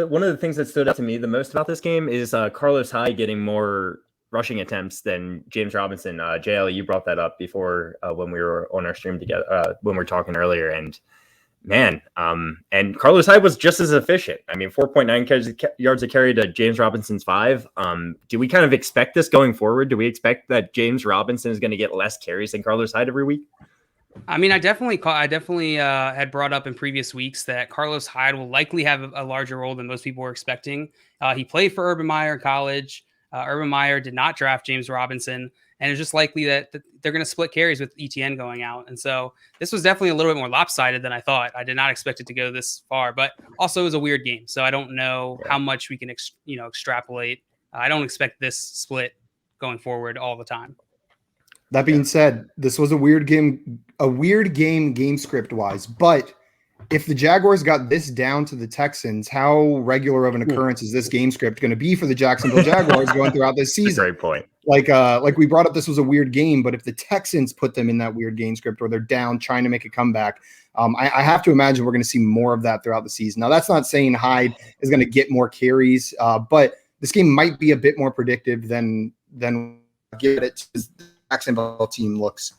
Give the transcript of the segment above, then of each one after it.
one of the things that stood out to me the most about this game is Carlos Hyde getting more rushing attempts than James Robinson. JL, you brought that up before when we were on our stream together, when we were talking earlier. And man, and Carlos Hyde was just as efficient. I mean, 4.9 yards a carry to James Robinson's 5. Do we kind of expect this going forward? Do we expect that James Robinson is going to get less carries than Carlos Hyde every week? I mean, I definitely had brought up in previous weeks that Carlos Hyde will likely have a larger role than most people were expecting. He played for Urban Meyer in college. Urban Meyer did not draft James Robinson, and it's just likely that they're going to split carries with ETN going out. And so this was definitely a little bit more lopsided than I thought. I did not expect it to go this far, but also it was a weird game. So I don't know how much we can extrapolate. I don't expect this split going forward all the time. That being said, this was a weird game script wise, but if the Jaguars got this down to the Texans, how regular of an occurrence is this game script going to be for the Jacksonville Jaguars going throughout this season? Great point. Like we brought up, this was a weird game, but if the Texans put them in that weird game script where they're down trying to make a comeback, I have to imagine we're going to see more of that throughout the season. Now, that's not saying Hyde is going to get more carries, but this game might be a bit more predictive than give it to the Jacksonville team looks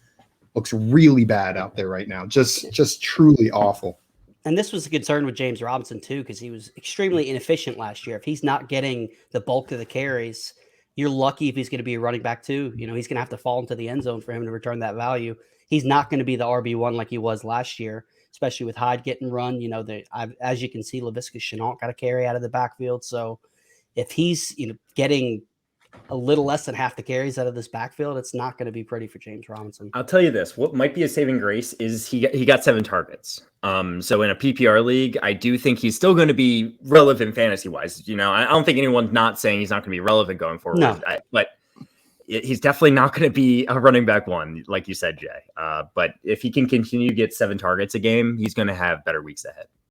really bad out there right now. Just truly awful. And this was a concern with James Robinson too, because he was extremely inefficient last year. If he's not getting the bulk of the carries, you're lucky if he's going to be a running back too. He's going to have to fall into the end zone for him to return that value. He's not going to be the RB1 like he was last year, especially with Hyde getting run. As you can see, Laviska Shenault got a carry out of the backfield. So if he's getting a little less than half the carries out of this backfield, it's not going to be pretty for James Robinson. I'll tell you this, what might be a saving grace is he got 7 targets. So in a PPR league, I do think he's still going to be relevant fantasy wise. I don't think anyone's not saying he's not going to be relevant going forward. No. But he's definitely not going to be a running back one, like you said, Jay. But if he can continue to get 7 targets a game, he's going to have better weeks ahead.